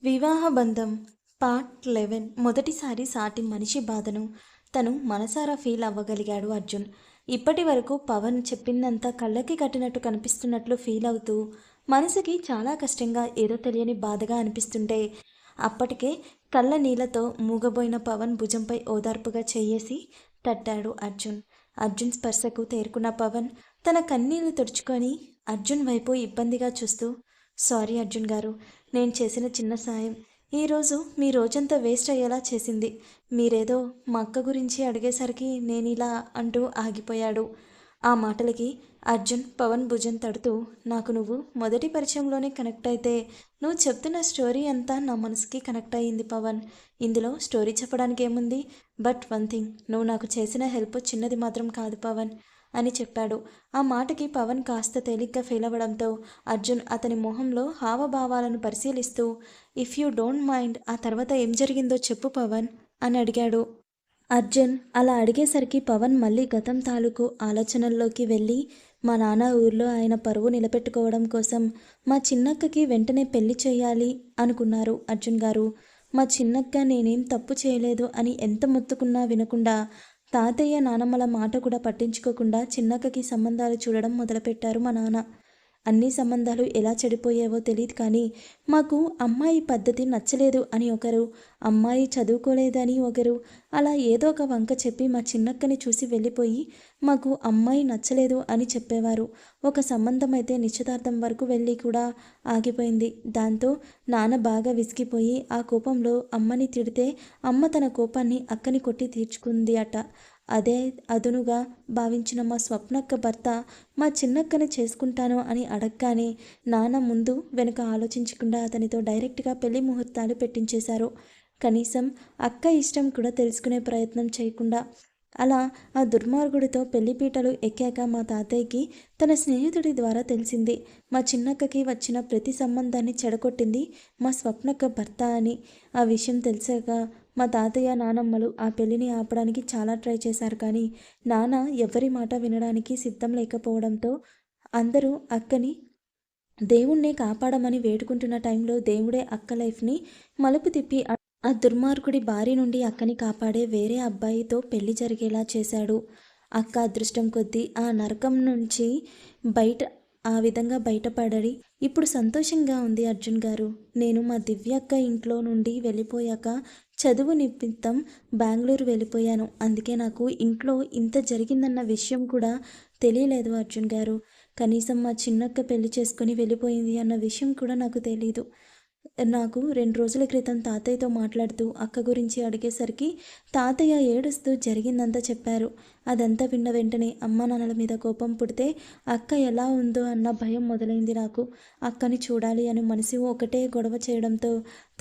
వివాహ బంధం పార్ట్ 11 మొదటిసారి సాటి మనిషి బాధను తను మనసారా ఫీల్ అవ్వగలిగాడు అర్జున్. ఇప్పటి వరకు పవన్ చెప్పిందంతా కళ్ళకి కట్టినట్టు కనిపిస్తున్నట్లు ఫీల్ అవుతూ మనసుకి చాలా కష్టంగా ఏదో తెలియని బాధగా అనిపిస్తుంటే అప్పటికే కళ్ళ నీళ్లతో మూగబోయిన పవన్ భుజంపై ఓదార్పుగా చెయ్యేసి తట్టాడు అర్జున్. అర్జున్ స్పర్శకు తేరుకున్న పవన్ తన కన్నీళ్లు తుడుచుకొని అర్జున్ వైపు ఇబ్బందిగా చూస్తూ, సారీ అర్జున్ గారు, నేను చేసిన చిన్న సాయం ఈరోజు మీ రోజంతా వేస్ట్ అయ్యేలా చేసింది. మీరేదో మా అక్క గురించి అడిగేసరికి నేనిలా అంటూ ఆగిపోయాడు. ఆ మాటలకి అర్జున్ పవన్ భుజం తడుతూ, నాకు నువ్వు మొదటి పరిచయంలోనే కనెక్ట్ అయితే నువ్వు చెప్తున్న స్టోరీ అంతా నా మనసుకి కనెక్ట్ అయ్యింది పవన్. ఇందులో స్టోరీ చెప్పడానికి ఏముంది? బట్ వన్ థింగ్, నువ్వు నాకు చేసిన హెల్ప్ చిన్నది మాత్రం కాదు పవన్ అని చెప్పాడు. ఆ మాటకి పవన్ కాస్త తేలిగ్గా ఫీల్ అవ్వడంతో అర్జున్ అతని మొహంలో హావభావాలను పరిశీలిస్తూ, ఇఫ్ యూ డోంట్ మైండ్ ఆ తర్వాత ఏం జరిగిందో చెప్పు పవన్ అని అడిగాడు. అర్జున్ అలా అడిగేసరికి పవన్ మళ్ళీ గతం తాలూకు ఆలోచనల్లోకి వెళ్ళి, మా నాన్న ఊర్లో ఆయన పరువు నిలబెట్టుకోవడం కోసం మా చిన్నక్కకి వెంటనే పెళ్లి చేయాలి అనుకున్నారు అర్జున్ గారు. మా చిన్నక్క నేనేం తప్పు చేయలేదు అని ఎంత మొత్తుకున్నా వినకుండా, తాతయ్య నానమ్మల మాట కూడా పట్టించుకోకుండా చిన్నక్కకి సంబంధాలు చూడడం మొదలుపెట్టారు మా నాన్న. అన్ని సంబంధాలు ఎలా చెడిపోయావో తెలియదు కానీ మాకు అమ్మాయి పద్ధతి నచ్చలేదు అని ఒకరు, అమ్మాయి చదువుకోలేదని ఒకరు, అలా ఏదో ఒక వంక చెప్పి మా చిన్నక్కని చూసి వెళ్ళిపోయి మాకు అమ్మాయి నచ్చలేదు అని చెప్పేవారు. ఒక సంబంధం అయితే నిశ్చితార్థం వరకు వెళ్ళి కూడా ఆగిపోయింది. దాంతో నాన్న బాగా విసిగిపోయి ఆ కోపంలో అమ్మని తిడితే అమ్మ తన కోపాన్ని అక్కని కొట్టి తీర్చుకుంది అట. అదే అదునుగా భావించిన మా స్వప్నక్క భర్త మా చిన్నక్కని చేసుకుంటాను అని అడగగానే నాన్న ముందు వెనుక ఆలోచించకుండా అతనితో డైరెక్ట్గా పెళ్లి ముహూర్తాలు పెట్టించేశారు. కనీసం అక్క ఇష్టం కూడా తెలుసుకునే ప్రయత్నం చేయకుండా. అలా ఆ దుర్మార్గుడితో పెళ్లిపీటలు ఎక్కాక మా తాతయ్యకి తన స్నేహితుడి ద్వారా తెలిసింది, మా చిన్నక్కకి వచ్చిన ప్రతి సంబంధాన్ని చెడగొట్టింది మా స్వప్నక్క భర్త అని. ఆ విషయం తెలిసాక మా తాతయ్య నానమ్మలు ఆ పెళ్లిని ఆపడానికి చాలా ట్రై చేశారు కానీ నాన్న ఎవరి మాట వినడానికి సిద్ధం లేకపోవడంతో అందరూ అక్కని దేవుణ్ణే కాపాడమని వేడుకుంటున్న టైంలో దేవుడే అక్క లైఫ్ని మలుపు తిప్పి ఆ దుర్మార్గుడి బారి నుండి అక్కని కాపాడే వేరే అబ్బాయితో పెళ్లి జరిగేలా చేశాడు. అక్క అదృష్టం కొద్దీ ఆ నరకం నుంచి బయట ఆ విధంగా బయటపడి ఇప్పుడు సంతోషంగా ఉంది అర్జున్ గారు. నేను మా దివ్యక్క ఇంట్లో నుండి వెళ్ళిపోయాక చదువు నిమిత్తం బెంగళూరు వెళ్ళిపోయాను. అందుకే నాకు ఇంట్లో ఇంత జరిగిందన్న విషయం కూడా తెలియలేదు అర్జున్ గారు. కనీసం మా చిన్నక్క పెళ్లి చేసుకుని వెళ్ళిపోయింది అన్న విషయం కూడా నాకు తెలీదు. నాకు 2 రోజుల క్రితం తాతయ్యతో మాట్లాడుతూ అక్క గురించి అడిగేసరికి తాతయ్య ఏడుస్తూ జరిగిందంతా చెప్పారు. అదంతా విన్న వెంటనే అమ్మా నాన్నల మీద కోపం పుడితే అక్క ఎలా ఉందో అన్న భయం మొదలైంది నాకు. అక్కని చూడాలి అని మనసు ఒకటే గొడవ చేయడంతో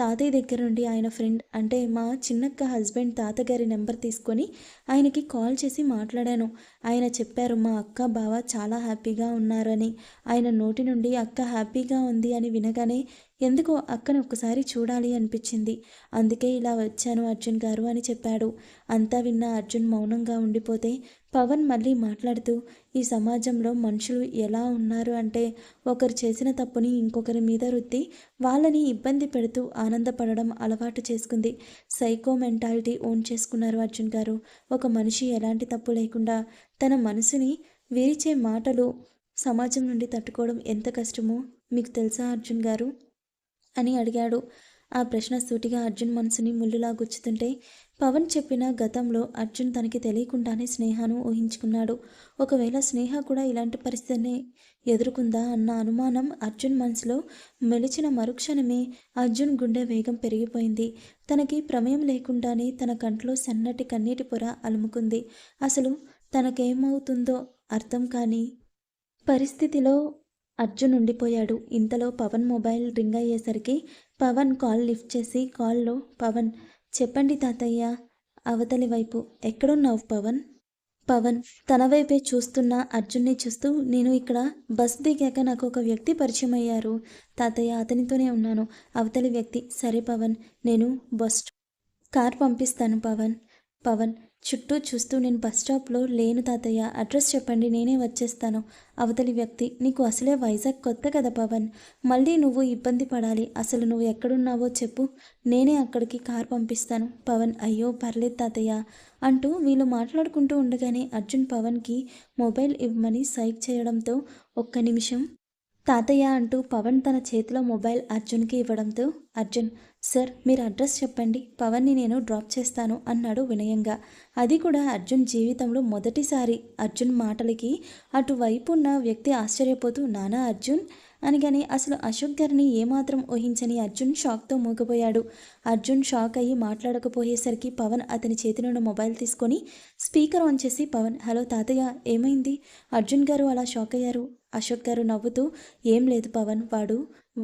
తాతయ్య దగ్గర నుండి ఆయన ఫ్రెండ్ అంటే మా చిన్నక్క హస్బెండ్ తాతగారి నెంబర్ తీసుకొని ఆయనకి కాల్ చేసి మాట్లాడాను. ఆయన చెప్పారు మా అక్క బావ చాలా హ్యాపీగా ఉన్నారని. ఆయన నోటి నుండి అక్క హ్యాపీగా ఉంది అని వినగానే ఎందుకో అక్కని ఒక్కసారి చూడాలి అనిపించింది. అందుకే ఇలా వచ్చాను అర్జున్ గారు అని చెప్పాడు. అంతా విన్న అర్జున్ మౌనంగా ఉండిపోతే పవన్ మళ్ళీ మాట్లాడుతూ, ఈ సమాజంలో మనుషులు ఎలా ఉన్నారు అంటే ఒకరు చేసిన తప్పుని ఇంకొకరి మీద రుద్ది వాళ్ళని ఇబ్బంది పెడుతూ ఆనందపడడం అలవాటు చేసుకుంది. సైకో మెంటాలిటీ ఓన్ చేసుకున్నారు అర్జున్ గారు. ఒక మనిషి ఎలాంటి తప్పు లేకుండా తన మనసుని విరిచే మాటలు సమాజం నుండి తట్టుకోవడం ఎంత కష్టమో మీకు తెలుసా అర్జున్ గారు అని అడిగాడు. ఆ ప్రశ్న సూటిగా అర్జున్ మనసుని ముళ్ళులా గుచ్చుతుంటే పవన్ చెప్పిన గతంలో అర్జున్ తనకి తెలియకుండానే స్నేహను ఊహించుకున్నాడు. ఒకవేళ స్నేహ కూడా ఇలాంటి పరిస్థితిని ఎదుర్కొందా అన్న అనుమానం అర్జున్ మనసులో మెలిచిన మరుక్షణమే అర్జున్ గుండె వేగం పెరిగిపోయింది. తనకి ప్రమేయం లేకుండానే తన కంట్లో సన్నటి కన్నీటి పొర అలుముకుంది. అసలు తనకేమవుతుందో అర్థం కాని పరిస్థితిలో అర్జున్ ఉండిపోయాడు. ఇంతలో పవన్ మొబైల్ రింగ్ అయ్యేసరికి పవన్ కాల్ లిఫ్ట్ చేసి కాల్లో, పవన్ చెప్పండి తాతయ్య. అవతలి వైపు, ఎక్కడున్నావు పవన్? పవన్ తన వైపే చూస్తున్న అర్జున్ని చూస్తూ, నేను ఇక్కడ బస్ దిగాక నాకు ఒక వ్యక్తి పరిచయం అయ్యారు తాతయ్య, అతనితోనే ఉన్నాను. అవతలి వ్యక్తి, సరే పవన్, నేను కార్ పంపిస్తాను పవన్. పవన్ చుట్టూ చూస్తూ నేను బస్ స్టాప్లో లేను తాతయ్య, అడ్రస్ చెప్పండి నేనే వచ్చేస్తాను. అవతలి వ్యక్తి, నీకు అసలే వైజాగ్ కొత్త కదా పవన్, మళ్ళీ నువ్వు ఇబ్బంది పడాలి. అసలు నువ్వు ఎక్కడున్నావో చెప్పు, నేనే అక్కడికి కార్ పంపిస్తాను. పవన్, అయ్యో పర్లేదు తాతయ్య అంటూ వీళ్ళు మాట్లాడుకుంటూ ఉండగానే అర్జున్ పవన్కి మొబైల్ ఇవ్వమని సైక్ చేయడంతో, ఒక్క నిమిషం తాతయ్య అంటూ పవన్ తన చేతిలో మొబైల్ అర్జున్కి ఇవ్వడంతో, అర్జున్, సార్ మీరు అడ్రస్ చెప్పండి, పవన్ని నేను డ్రాప్ చేస్తాను అన్నాడు వినయంగా. అది కూడా అర్జున్ జీవితంలో మొదటిసారి. అర్జున్ మాటలకి అటువైపు ఉన్న వ్యక్తి ఆశ్చర్యపోతూ, నానా అర్జున్ అనగానే అసలు అశోక్ గారిని ఏమాత్రం ఊహించని అర్జున్ షాక్తో మూగిపోయాడు. అర్జున్ షాక్ అయ్యి మాట్లాడకపోయేసరికి పవన్ అతని చేతి నుండి మొబైల్ తీసుకొని స్పీకర్ ఆన్ చేసి, పవన్, హలో తాతయ్య, ఏమైంది? అర్జున్ గారు అలా షాక్ అయ్యారు. అశోక్ గారు నవ్వుతూ, ఏం లేదు పవన్,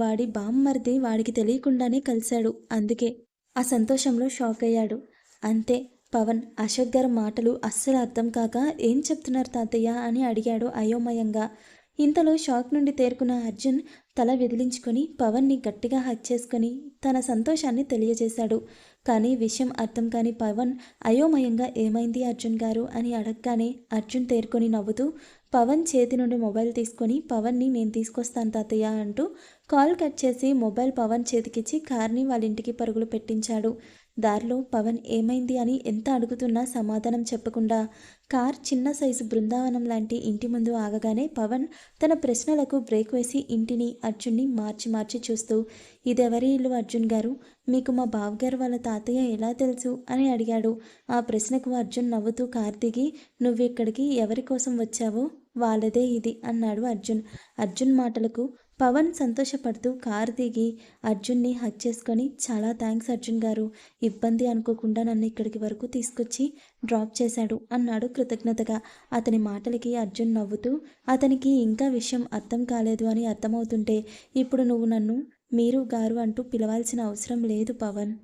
వాడి బామ్మర్ది వాడికి తెలియకుండానే కలిశాడు, అందుకే ఆ సంతోషంలో షాక్ అయ్యాడు అంతే. పవన్ అశోక్ గారి మాటలు అస్సలు అర్థం కాక, ఏం చెప్తున్నారు తాతయ్య అని అడిగాడు అయోమయంగా. ఇంతలో షాక్ నుండి తేరుకున్న అర్జున్ తల విదిలించుకొని పవన్ని గట్టిగా హక్ చేసుకొని తన సంతోషాన్ని తెలియజేశాడు. కానీ విషయం అర్థం కాని పవన్ అయోమయంగా, ఏమైంది అర్జున్ గారు అని అడగగానే అర్జున్ తేరుకొని నవ్వుతూ పవన్ చేతి నుండి మొబైల్ తీసుకొని, పవన్ని నేను తీసుకొస్తాను తాతయ్య అంటూ కాల్ కట్ చేసి మొబైల్ పవన్ చేతికిచ్చి కార్ని వాళ్ళ ఇంటికి పరుగులు పెట్టించాడు. దారిలో పవన్ ఏమైంది అని ఎంత అడుగుతున్నా సమాధానం చెప్పకుండా కార్ చిన్న సైజు బృందావనం లాంటి ఇంటి ముందు ఆగగానే పవన్ తన ప్రశ్నలకు బ్రేక్ వేసి ఇంటిని అర్జున్ని మార్చి మార్చి చూస్తూ, ఇదెవరి ఇల్లు అర్జున్ గారు? మీకు మా బావగారు వాళ్ళ తాతయ్య ఎలా తెలుసు అని అడిగాడు. ఆ ప్రశ్నకు అర్జున్ నవ్వుతూ కార్ దిగి, నువ్విక్కడికి ఎవరి కోసం వచ్చావో వాళ్ళదే ఇది అన్నాడు అర్జున్. అర్జున్ మాటలకు పవన్ సంతోషపడుతూ కారు దిగి అర్జున్ని హక్ చేసుకొని, చాలా థ్యాంక్స్ అర్జున్ గారు, ఇబ్బంది అనుకోకుండా నన్ను ఇక్కడికి వరకు తీసుకొచ్చి డ్రాప్ చేశాడు అన్నాడు కృతజ్ఞతగా. అతని మాటలకి అర్జున్ నవ్వుతూ, అతనికి ఇంకా విషయం అర్థం కాలేదు అని అర్థమవుతుంటే, ఇప్పుడు నువ్వు నన్ను మీరు గారు అంటూ పిలవాల్సిన అవసరం లేదు పవన్,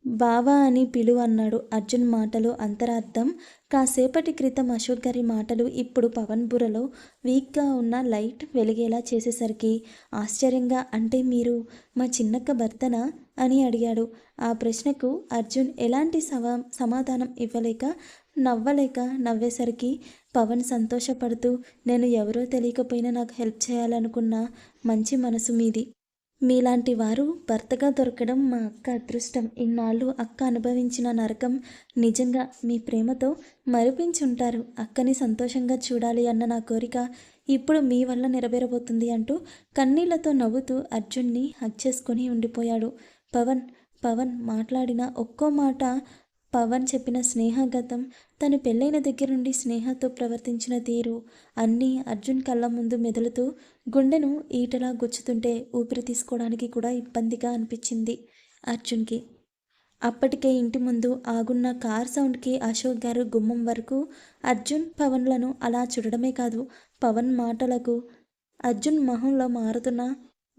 బావా అని పిలు అన్నాడు. అర్జున్ మాటలు అంతరార్థం. కాసేపటి క్రితం అశోక్ గారి మాటలు ఇప్పుడు పవన్ బుర్రలో వీక్గా ఉన్న లైట్ వెలిగేలా చేసేసరికి ఆశ్చర్యంగా, అంటే మీరు మా చిన్నక్క భర్తనా అని అడిగాడు. ఆ ప్రశ్నకు అర్జున్ ఎలాంటి సమాధానం ఇవ్వలేక నవ్వేసరికి పవన్ సంతోషపడుతూ, నేను ఎవరో తెలియకపోయినా నాకు హెల్ప్ చేయాలనుకున్న మంచి మనసు మీది. మీలాంటి వారు భర్తగా దొరకడం మా అక్క అదృష్టం. ఇన్నాళ్ళు అక్క అనుభవించిన నరకం నిజంగా మీ ప్రేమతో మరిపించుంటారు. అక్కని సంతోషంగా చూడాలి అన్న నా కోరిక ఇప్పుడు మీ వల్ల నెరవేరబోతుంది అంటూ కన్నీళ్లతో నవ్వుతూ అర్జున్ని హక్ చేసుకొని ఉండిపోయాడు. పవన్ మాట్లాడిన ఒక్కో మాట, పవన్ చెప్పిన స్నేహగతం, తను పెళ్ళైన దగ్గర నుండి స్నేహతో ప్రవర్తించిన తీరు అన్నీ అర్జున్ కళ్ళ ముందు మెదులుతూ గుండెను ఈటలా గుచ్చుతుంటే ఊపిరి తీసుకోవడానికి కూడా ఇబ్బందిగా అనిపించింది అర్జున్కి. అప్పటికే ఇంటి ముందు ఆగున్న కార్ సౌండ్కి అశోక్ గారు గుమ్మం వరకు అర్జున్ పవన్లను అలా చూడడమే కాదు, పవన్ మాటలకు అర్జున్ మొహంలో మారుతున్న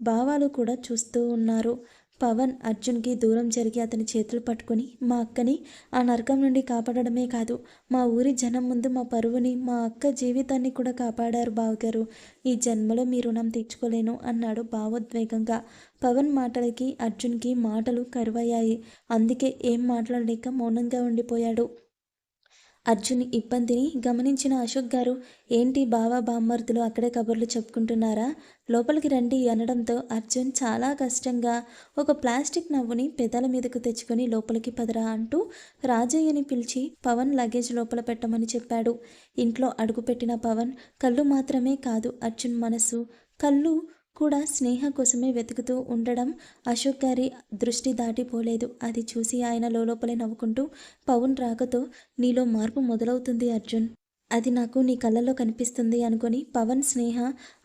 భావాలు కూడా చూస్తూ ఉన్నారు. పవన్ అర్జున్కి దూరం జరిగి అతని చేతులు పట్టుకొని, మా అక్కని ఆ నరకం నుండి కాపాడడమే కాదు, మా ఊరి జనం ముందు మా పరువుని, మా అక్క జీవితాన్ని కూడా కాపాడారు బావగారు. ఈ జన్మలో మీ రుణం తీర్చుకోలేను అన్నాడు భావోద్వేగంగా. పవన్ మాటలకి అర్జున్కి మాటలు కరువయ్యాయి. అందుకే ఏం మాట్లాడలేక మౌనంగా ఉండిపోయాడు. అర్జున్ ఇబ్బందిని గమనించిన అశోక్ గారు, ఏంటి బావ బామ్మర్దులు అక్కడే కబుర్లు చెప్పుకుంటున్నారా, లోపలికి రండి అనడంతో అర్జున్ చాలా కష్టంగా ఒక ప్లాస్టిక్ నవ్వుని పెదాల మీదకు తెచ్చుకొని లోపలికి పదరా అంటూ రాజయ్యని పిలిచి పవన్ లగేజ్ లోపల పెట్టమని చెప్పాడు. ఇంట్లో అడుగుపెట్టిన పవన్ కళ్ళు మాత్రమే కాదు, అర్జున్ మనసు, కళ్ళు కూడా స్నేహ కోసమే వెతుకుతూ ఉండడం అశోక్ గారి దృష్టి దాటిపోలేదు. అది చూసి ఆయన లోపలే నవ్వుకుంటూ, పవన్ రాకతో నీలో మార్పు మొదలవుతుంది అర్జున్, అది నాకు నీ కళ్ళల్లో కనిపిస్తుంది అనుకొని పవన్, స్నేహ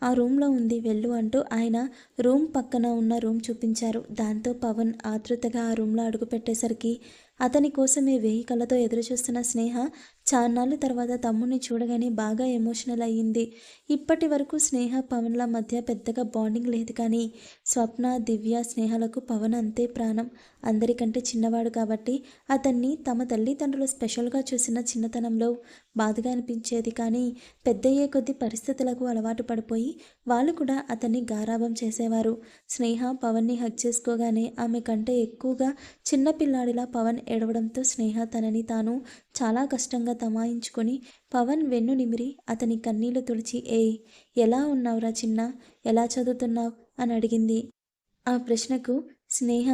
ఆ రూమ్లో ఉంది వెళ్ళు అంటూ ఆయన రూమ్ పక్కన ఉన్న రూమ్ చూపించారు. దాంతో పవన్ ఆతృతగా ఆ రూమ్లో అడుగుపెట్టేసరికి అతని కోసమే వేయి కళ్ళతో ఎదురుచూస్తున్న స్నేహ చాన్నాళ్ళ తర్వాత తమ్ముడిని చూడగానే బాగా ఎమోషనల్ అయ్యింది. ఇప్పటి వరకు స్నేహ పవన్ల మధ్య పెద్దగా బాండింగ్ లేదు, కానీ స్వప్న, దివ్య, స్నేహలకు పవన్ అంతే ప్రాణం. అందరికంటే చిన్నవాడు కాబట్టి అతన్ని తమ తల్లిదండ్రులు స్పెషల్గా చూసిన చిన్నతనంలో బాధగా అనిపించేది, కానీ పెద్దయ్యే కొద్ది పరిస్థితులకు అలవాటు పడిపోయి వాళ్ళు కూడా అతన్ని గారాబం చేసేవారు. స్నేహ పవన్ని హక్ చేసుకోగానే ఆమె కంటే ఎక్కువగా చిన్నపిల్లాడిలా పవన్ ఏడవడంతో స్నేహ తనని తాను చాలా కష్టంగా తమాయించుకొని పవన్ వెన్ను నిమిరి అతని కన్నీళ్లు తుడిచి ఏయ్, ఎలా ఉన్నావురా చిన్నా, ఎలా చదువుతున్నావు అని అడిగింది. ఆ ప్రశ్నకు స్నేహ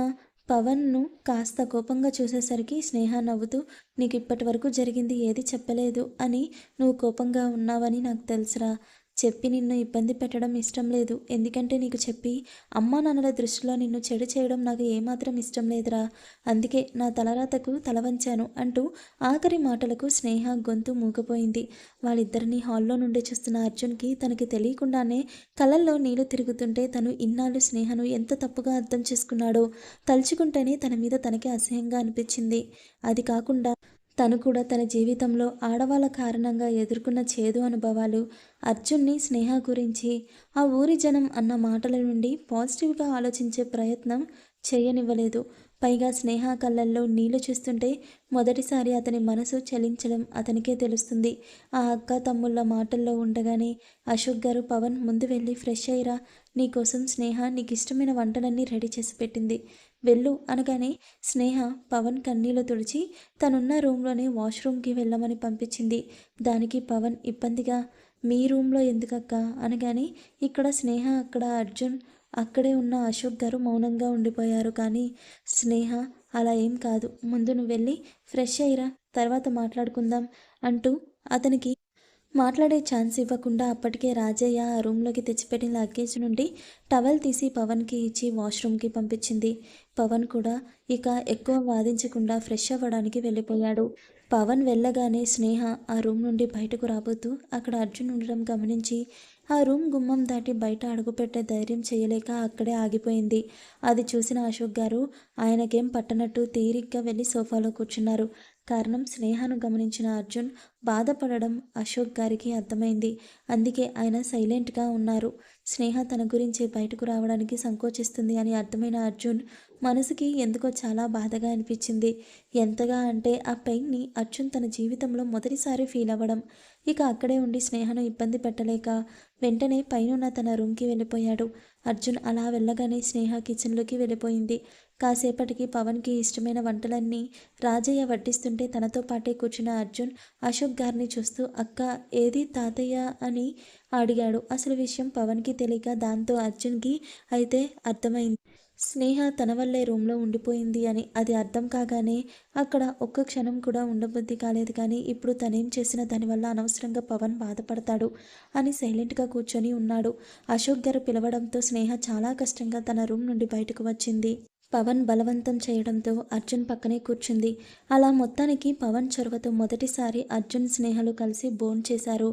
పవన్ను కాస్త కోపంగా చూసేసరికి స్నేహ నవ్వుతూ నీకు ఇప్పటి వరకు జరిగింది ఏది చెప్పలేదు అని నువ్వు కోపంగా ఉన్నావని నాకు తెలుసురా. చెప్పి నిన్ను ఇబ్బంది పెట్టడం ఇష్టం లేదు. ఎందుకంటే నీకు చెప్పి అమ్మా నాన్నల దృష్టిలో నిన్ను చెడు చేయడం నాకు ఏమాత్రం ఇష్టం లేదురా. అందుకే నా తలరాతకు తల వంచాను అంటూ ఆఖరి మాటలకు స్నేహ గొంతు మూగపోయింది. వాళ్ళిద్దరినీ హాల్లో నుండి చూస్తున్న అర్జున్కి తనకి తెలియకుండానే కళ్ళల్లో నీళ్లు తిరుగుతుంటే తను ఇన్నాళ్ళు స్నేహను ఎంత తప్పుగా అర్థం చేసుకున్నాడో తలుచుకుంటేనే తన మీద తనకే అసహ్యంగా అనిపించింది. అది కాకుండా తను కూడా తన జీవితంలో ఆడవాళ్ళ కారణంగా ఎదుర్కొన్న చేదు అనుభవాలు, అర్జున్ని, స్నేహ గురించి, ఆ ఊరి జనం అన్న మాటల నుండి పాజిటివ్గా ఆలోచించే ప్రయత్నం చేయనివ్వలేదు. పైగా స్నేహ కళ్ళల్లో నీళ్లు చూస్తుంటే మొదటిసారి అతని మనసు చలించడం అతనికే తెలుస్తుంది. ఆ అక్క తమ్ముళ్ళ మాటల్లో ఉండగానే అశోక్ గారు పవన్ ముందు వెళ్ళి ఫ్రెష్ అయ్యిరా, నీకోసం స్నేహ నీకు ఇష్టమైన వంటలన్నీ రెడీ చేసి పెట్టింది, వెళ్ళు అనగానే స్నేహ పవన్ కన్నీళ్లు తుడిచి తనున్న రూమ్లోనే వాష్రూమ్కి వెళ్ళమని పంపించింది. దానికి పవన్ ఇబ్బందిగా మీ రూమ్లో ఎందుకక్క అనగానే ఇక్కడ స్నేహ, అక్కడ అర్జున్, అక్కడే ఉన్న అశోక్ గారు మౌనంగా ఉండిపోయారు. కానీ స్నేహ అలా ఏం కాదు, ముందు నువ్వు వెళ్ళి ఫ్రెష్ అయ్యిరా, తర్వాత మాట్లాడుకుందాం అంటూ అతనికి మాట్లాడే ఛాన్స్ ఇవ్వకుండా అప్పటికే రాజయ్య ఆ రూమ్లోకి తెచ్చిపెట్టిన లగేజ్ నుండి టవల్ తీసి పవన్కి ఇచ్చి వాష్రూమ్కి పంపించింది. పవన్ కూడా ఇక ఎక్కువ వాదించకుండా ఫ్రెష్ అవ్వడానికి వెళ్ళిపోయాడు. పవన్ వెళ్ళగానే స్నేహ ఆ రూమ్ నుండి బయటకు రాబోతూ అక్కడ అర్జున్ ఉండడం గమనించి ఆ రూమ్ గుమ్మం దాటి బయట అడుగుపెట్టే ధైర్యం చేయలేక అక్కడే ఆగిపోయింది. అది చూసిన అశోక్ గారు ఆయనకేం పట్టనట్టు తీరిగ్గా వెళ్ళి సోఫాలో కూర్చున్నారు. కారణం స్నేహను గమనించిన అర్జున్ బాధపడడం అశోక్ గారికి అర్థమైంది. అందుకే ఆయన సైలెంట్గా ఉన్నారు. స్నేహ తన గురించి బయటకు రావడానికి సంకోచిస్తుంది అని అర్థమైన అర్జున్ మనసుకి ఎందుకో చాలా బాధగా అనిపించింది. ఎంతగా అంటే ఆ పెయిన్ని అర్జున్ తన జీవితంలో మొదటిసారి ఫీల్ అవ్వడం. ఇక అక్కడే ఉండి స్నేహను ఇబ్బంది పెట్టలేక వెంటనే పైనున్న తన రూమ్కి వెళ్ళిపోయాడు. అర్జున్ అలా వెళ్ళగానే స్నేహ కిచెన్లోకి వెళ్ళిపోయింది. కాసేపటికి పవన్కి ఇష్టమైన వంటలన్నీ రాజయ్య వడ్డిస్తుంటే తనతో పాటే కూర్చున్న అర్జున్ అశోక్ గారిని చూస్తూ అక్క ఏది తాతయ్య అని అడిగాడు. అసలు విషయం పవన్కి తెలియక దాంతో అర్జున్కి అయితే అర్థమైంది. స్నేహ తన వల్లే రూమ్లో ఉండిపోయింది అని. అది అర్థం కాగానే అక్కడ ఒక్క క్షణం కూడా ఉండబుద్ధి కాలేదు. కానీ ఇప్పుడు తనేం చేసినా దానివల్ల అనవసరంగా పవన్ బాధపడతాడు అని సైలెంట్గా కూర్చొని ఉన్నాడు. అశోక్ గారు పిలవడంతో స్నేహ చాలా కష్టంగా తన రూమ్ నుండి బయటకు వచ్చింది. పవన్ బలవంతం చేయడంతో అర్జున్ పక్కనే కూర్చుంది. అలా మొత్తానికి పవన్ చొరవతో మొదటిసారి అర్జున్, స్నేహలు కలిసి భోంచేశారు.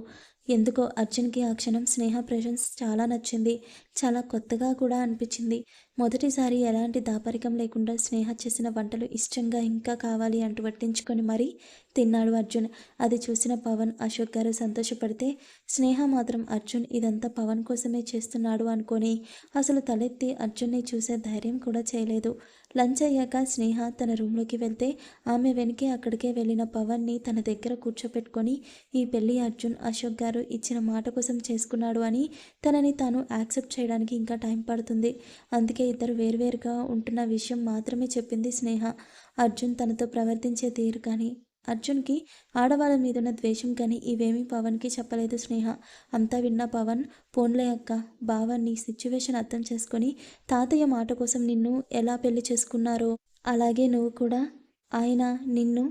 ఎందుకో అర్జున్కి ఆ క్షణం స్నేహ ప్రెజెన్స్ చాలా నచ్చింది. చాలా కొత్తగా కూడా అనిపించింది. మొదటిసారి ఎలాంటి దాపరికం లేకుండా స్నేహ చేసిన వంటలు ఇష్టంగా ఇంకా కావాలి అంటూ వడ్డించుకొని మరీ తిన్నాడు అర్జున్. అది చూసిన పవన్, అశోక్ గారు సంతోషపడితే స్నేహ మాత్రం అర్జున్ ఇదంతా పవన్ కోసమే చేస్తున్నాడు అనుకొని అసలు తలెత్తి అర్జున్ని చూసే ధైర్యం కూడా చేయలేదు. లంచ్ అయ్యాక స్నేహ తన రూమ్లోకి వెళ్తే ఆమె వెనకే అక్కడికే వెళ్ళిన పవన్ని తన దగ్గర కూర్చోపెట్టుకొని ఈ పెళ్లి అర్జున్, అశోక్ గారు ఇచ్చిన మాట కోసం చేసుకున్నాడు అని తనని తాను యాక్సెప్ట్ చేయడానికి ఇంకా టైం పడుతుంది. అందుకే ఇద్దరు వేరువేరుగా ఉంటున్న విషయం మాత్రమే చెప్పింది స్నేహ. అర్జున్ తనతో ప్రవర్తించే తీరు కానీ, అర్జున్కి ఆడవాళ్ళ మీదున్న ద్వేషం కానీ ఇవేమీ పవన్కి చెప్పలేదు స్నేహ. అంతా విన్న పవన్ పోన్లే అక్క, బావ నీ సిచ్యువేషన్ అర్థం చేసుకొని తాతయ్య మాట కోసం నిన్ను ఎలా పెళ్లి చేసుకున్నారో అలాగే నువ్వు కూడా ఆయన నిన్ను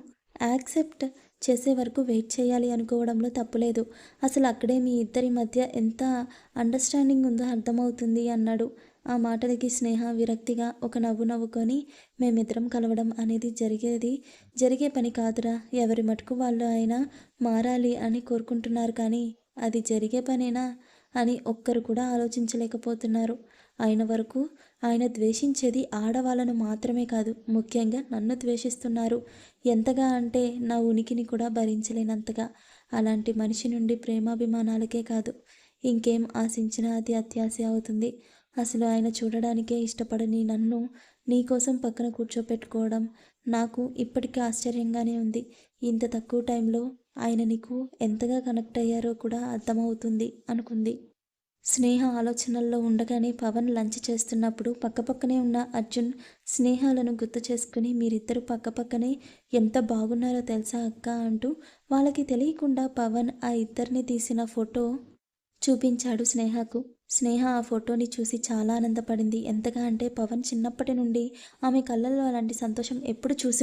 యాక్సెప్ట్ చేసే వరకు వెయిట్ చేయాలి అనుకోవడంలో తప్పులేదు. అసలు అక్కడే మీ ఇద్దరి మధ్య ఎంత అండర్స్టాండింగ్ ఉందో అర్థమవుతుంది అన్నాడు. ఆ మాటలకి స్నేహ విరక్తిగా ఒక నవ్వు నవ్వుకొని మేమిద్దరం కలవడం అనేది జరిగే పని కాదురా, ఎవరి మటుకు వాళ్ళు అయినా మారాలి అని కోరుకుంటున్నారు. కానీ అది జరిగే పనేనా అని ఒక్కరు కూడా ఆలోచించలేకపోతున్నారు. అయిన వరకు ఆయన ద్వేషించేది ఆడవాళ్ళను మాత్రమే కాదు, ముఖ్యంగా నన్ను ద్వేషిస్తున్నారు. ఎంతగా అంటే నా ఉనికిని కూడా భరించలేనంతగా. అలాంటి మనిషి నుండి ప్రేమాభిమానాలకే కాదు ఇంకేం ఆశించినా అది అత్యాశ అవుతుంది. అసలు ఆయన చూడడానికే ఇష్టపడని నన్ను నీకోసం పక్కన కూర్చోపెట్టుకోవడం నాకు ఇప్పటికీ ఆశ్చర్యంగానే ఉంది. ఇంత తక్కువ టైంలో ఆయన నీకు ఎంతగా కనెక్ట్ అయ్యారో కూడా అర్థమవుతుంది అనుకుంది. స్నేహ ఆలోచనల్లో ఉండగానే పవన్ లంచ్ చేస్తున్నప్పుడు పక్కపక్కనే ఉన్న అర్జున్ స్నేహాలను గుర్తు చేసుకుని మీరిద్దరూ పక్కపక్కనే ఎంత బాగున్నారో తెలుసా అక్క అంటూ వాళ్ళకి తెలియకుండా పవన్ ఆ ఇద్దరిని తీసిన ఫోటో చూపించాడు స్నేహకు. స్నేహ ఆ ఫోటోని చూసి చాలా ఆనందపడింది. ఎంతగా అంటే పవన్ చిన్నప్పటి నుండి ఆమె కళ్ళల్లో అలాంటి సంతోషం ఎప్పుడు చూసి